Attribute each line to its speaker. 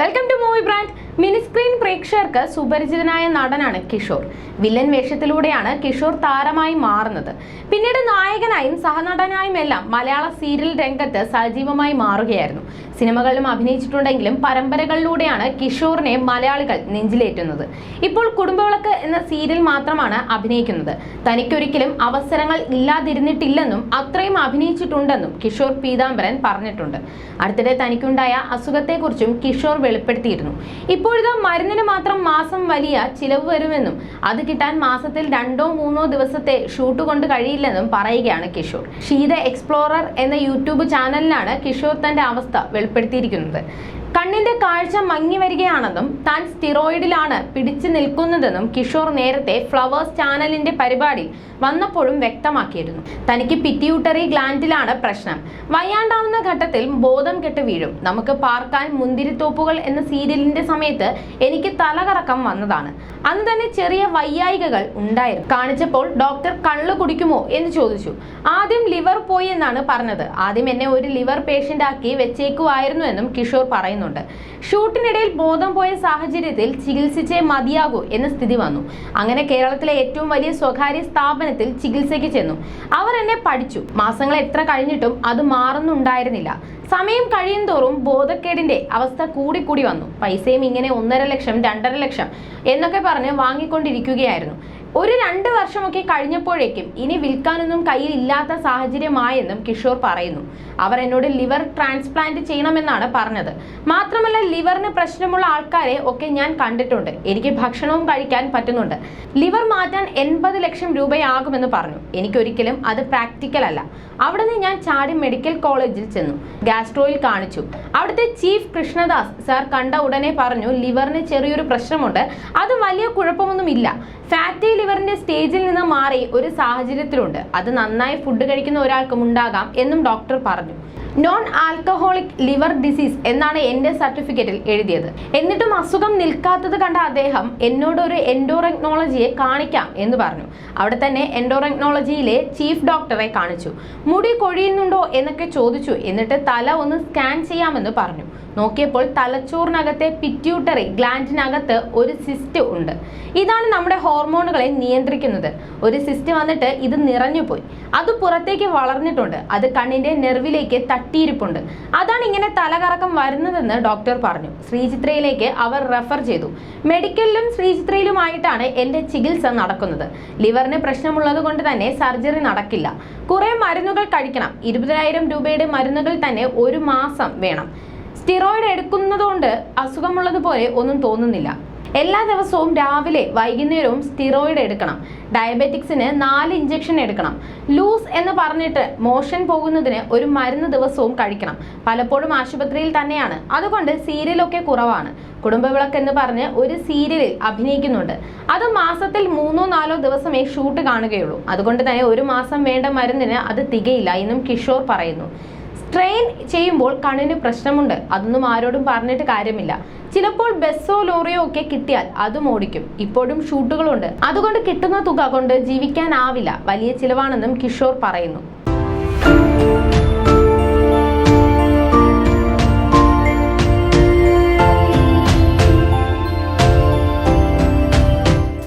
Speaker 1: Welcome to movie brand. Miniscreen പ്രേക്ഷകർക്ക് സുപരിചിതനായ നടനാണ് കിഷോർ. വില്ലൻ വേഷത്തിലൂടെയാണ് കിഷോർ താരമായി മാറുന്നത്. പിന്നീട് നായകനായും സഹനടനായും എല്ലാം മലയാള സീരിയൽ രംഗത്ത് സജീവമായി മാറുകയായിരുന്നു. സിനിമകളിലും അഭിനയിച്ചിട്ടുണ്ടെങ്കിലും പരമ്പരകളിലൂടെയാണ് കിഷോറിനെ മലയാളികൾ നെഞ്ചിലേറ്റുന്നത്. ഇപ്പോൾ കുടുംബവിളക്ക് എന്ന സീരിയൽ മാത്രമാണ് അഭിനയിക്കുന്നത്. തനിക്കൊരിക്കലും അവസരങ്ങൾ ഇല്ലാതിരുന്നിട്ടില്ലെന്നും അത്രയും അഭിനയിച്ചിട്ടുണ്ടെന്നും കിഷോർ പീതാംബരൻ പറഞ്ഞിട്ടുണ്ട്. അടുത്തിടെ തനിക്കുണ്ടായ അസുഖത്തെക്കുറിച്ചും കിഷോർ വെളിപ്പെടുത്തിയിരുന്നു. ഇപ്പോഴത്തെ മരുന്നിന് മാത്രം മാസം വലിയ ചിലവ് വരുമെന്നും അത് കിട്ടാൻ മാസത്തിൽ 2-3 ദിവസത്തെ ഷൂട്ട് കൊണ്ട് കഴിയില്ലെന്നും പറയുകയാണ് കിഷോർ. ഷീത എക്സ്പ്ലോറർ എന്ന യൂട്യൂബ് ചാനലിലാണ് കിഷോർ തന്റെ അവസ്ഥ വെളിപ്പെടുത്തിയിരിക്കുന്നത്. കണ്ണിന്റെ കാഴ്ച മങ്ങി വരികയാണെന്നും താൻ സ്റ്റിറോയിഡിലാണ് പിടിച്ചു നിൽക്കുന്നതെന്നും കിഷോർ നേരത്തെ ഫ്ലവേഴ്സ് ചാനലിന്റെ പരിപാടിയിൽ വന്നപ്പോഴും വ്യക്തമാക്കിയിരുന്നു. തനിക്ക് പിറ്റ്യൂട്ടറി ഗ്ലാൻഡിലാണ് പ്രശ്നം. വയ്യാണ്ടാവുന്ന ഘട്ടത്തിൽ ബോധം കെട്ട് വീഴും. നമുക്ക് പാർക്കാൻ മുന്തിരിത്തോപ്പുകൾ എന്ന സീരിയലിന്റെ സമയത്ത് എനിക്ക് തലകറക്കം വന്നതാണ്. അന്ന് തന്നെ ചെറിയ വയ്യായികകൾ ഉണ്ടായിരുന്നു. കാണിച്ചപ്പോൾ ഡോക്ടർ കള്ളു കുടിക്കുമോ എന്ന് ചോദിച്ചു. ആദ്യം ലിവർ പോയി എന്നാണ് പറഞ്ഞത്. ആദ്യം എന്നെ ഒരു ലിവർ പേഷ്യന്റ് ആക്കി വെച്ചേക്കുമായിരുന്നു എന്നും കിഷോർ പറയുന്നുണ്ട്. ഷൂട്ടിനിടയിൽ ബോധം പോയ സാഹചര്യത്തിൽ ചികിത്സിച്ചേ മതിയാകൂ എന്ന സ്ഥിതി വന്നു. അങ്ങനെ കേരളത്തിലെ ഏറ്റവും വലിയ സ്വകാര്യ സ്ഥാപനത്തിൽ ചികിത്സയ്ക്ക് ചെന്നു. അവർ എന്നെ പഠിച്ചു. മാസങ്ങൾ എത്ര കഴിഞ്ഞിട്ടും അത് മാറുന്നുണ്ടായിരുന്നില്ല. സമയം കഴിയുന്തോറും ബോധക്കേടിന്റെ അവസ്ഥ കൂടി വന്നു. പൈസയും ഇങ്ങനെ 1.5 ലക്ഷം 2.5 ലക്ഷം എന്നൊക്കെ പറഞ്ഞ് വാങ്ങിക്കൊണ്ടിരിക്കുകയായിരുന്നു. ഒരു 2 വർഷമൊക്കെ കഴിഞ്ഞപ്പോഴേക്കും ഇനി വിൽക്കാനൊന്നും കയ്യിൽ ഇല്ലാത്ത സാഹചര്യമായെന്നും കിഷോർ പറയുന്നു. അവർ എന്നോട് ലിവർ ട്രാൻസ്പ്ലാന്റ് ചെയ്യണമെന്നാണ് പറഞ്ഞത്. മാത്രമല്ല ലിവറിന് പ്രശ്നമുള്ള ആൾക്കാരെ ഒക്കെ ഞാൻ കണ്ടിട്ടുണ്ട്. എനിക്ക് ഭക്ഷണവും കഴിക്കാൻ പറ്റുന്നുണ്ട്. ലിവർ മാറ്റാൻ 80 ലക്ഷം രൂപയാകുമെന്ന് പറഞ്ഞു. എനിക്കൊരിക്കലും അത് പ്രാക്ടിക്കൽ അല്ല. അവിടെ നിന്ന് ഞാൻ ചാടി മെഡിക്കൽ കോളേജിൽ ചെന്നു. ഗാസ്ട്രോയിൽ കാണിച്ചു. അവിടുത്തെ ചീഫ് കൃഷ്ണദാസ് സാർ കണ്ട ഉടനെ പറഞ്ഞു, ലിവറിന് ചെറിയൊരു പ്രശ്നമുണ്ട്, അത് വലിയ കുഴപ്പമൊന്നുമില്ല. ഫാറ്റി ലിവറിന്റെ സ്റ്റേജിൽ നിന്ന് മാറി ഒരു സാഹചര്യത്തിലുണ്ട്. അത് നന്നായി ഫുഡ് കഴിക്കുന്ന ഒരാൾക്കും ഉണ്ടാകാം എന്നും ഡോക്ടർ പറഞ്ഞു. നോൺ ആൽക്കഹോളിക് ലിവർ ഡിസീസ് എന്നാണ് എന്റെ സർട്ടിഫിക്കറ്റിൽ എഴുതിയത്. എന്നിട്ടും അസുഖം നിൽക്കാത്തത് കണ്ട അദ്ദേഹം എന്നോട് ഒരു എൻഡോറക്നോളജിയെ കാണിക്കാം എന്ന് പറഞ്ഞു. അവിടെ തന്നെ എൻഡോറക്നോളജിയിലെ ചീഫ് ഡോക്ടറെ കാണിച്ചു. മുടി കൊഴിയുന്നുണ്ടോ എന്നൊക്കെ ചോദിച്ചു. എന്നിട്ട് തല ഒന്ന് സ്കാൻ ചെയ്യാമെന്ന് പറഞ്ഞു. നോക്കിയപ്പോൾ തലച്ചോറിനകത്തെ പിറ്റ്യൂട്ടറി ഗ്ലാൻഡിനകത്ത് ഒരു സിസ്റ്റ് ഉണ്ട്. ഇതാണ് നമ്മുടെ ഹോർമോണുകളെ നിയന്ത്രിക്കുന്നത്. ഒരു സിസ്റ്റ് വന്നിട്ട് ഇത് നിറഞ്ഞുപോയി. അത് പുറത്തേക്ക് വളർന്നിട്ടുണ്ട്. അത് കണ്ണിന്റെ നെർവിലേക്ക് തട്ടിയിരിപ്പുണ്ട്. അതാണ് ഇങ്ങനെ തലകറക്കം വരുന്നതെന്ന് ഡോക്ടർ പറഞ്ഞു. ശ്രീചിത്രയിലേക്ക് അവർ റെഫർ ചെയ്തു. മെഡിക്കലിലും ശ്രീചിത്രയിലുമായിട്ടാണ് എന്റെ ചികിത്സ നടക്കുന്നത്. ലിവറിന് പ്രശ്നമുള്ളത് കൊണ്ട് തന്നെ സർജറി നടക്കില്ല. കുറെ മരുന്നുകൾ കഴിക്കണം. 20,000 രൂപയുടെ മരുന്നുകൾ തന്നെ 1 മാസം വേണം. സ്റ്റിറോയിഡ് എടുക്കുന്നതുകൊണ്ട് അസുഖമുള്ളതുപോലെ ഒന്നും തോന്നുന്നില്ല. എല്ലാ ദിവസവും രാവിലെ വൈകുന്നേരവും സ്റ്റിറോയിഡ് എടുക്കണം. ഡയബറ്റിക്സിന് 4 ഇഞ്ചക്ഷൻ എടുക്കണം. ലൂസ് എന്ന് പറഞ്ഞിട്ട് മോഷൻ പോകുന്നതിന് ഒരു മരുന്ന് ദിവസവും കഴിക്കണം. പലപ്പോഴും ആശുപത്രിയിൽ തന്നെയാണ്. അതുകൊണ്ട് സീരിയലൊക്കെ കുറവാണ്. കുടുംബവിളക്ക് എന്ന് പറഞ്ഞ് ഒരു സീരിയലിൽ അഭിനയിക്കുന്നുണ്ട്. അത് മാസത്തിൽ 3-4 ദിവസമേ ഷൂട്ട് കാണുകയുള്ളൂ. അതുകൊണ്ട് തന്നെ 1 മാസം വേണ്ട മരുന്നിന് അത് തികയില്ല എന്നും കിഷോർ പറയുന്നു. ട്രെയിൻ ചെയ്യുമ്പോൾ കണ്ണിന് പ്രശ്നമുണ്ട്. അതൊന്നും ആരോടും പറഞ്ഞിട്ട് കാര്യമില്ല. ചിലപ്പോൾ ബസ്സോ ലോറിയോ ഒക്കെ കിട്ടിയാൽ അതും ഓടിക്കും. ഇപ്പോഴും ഷൂട്ടുകളുണ്ട്. അതുകൊണ്ട് കിട്ടുന്ന തുക കൊണ്ട് ജീവിക്കാനാവില്ല. വലിയ ചിലവാണെന്നും കിഷോർ പറയുന്നു.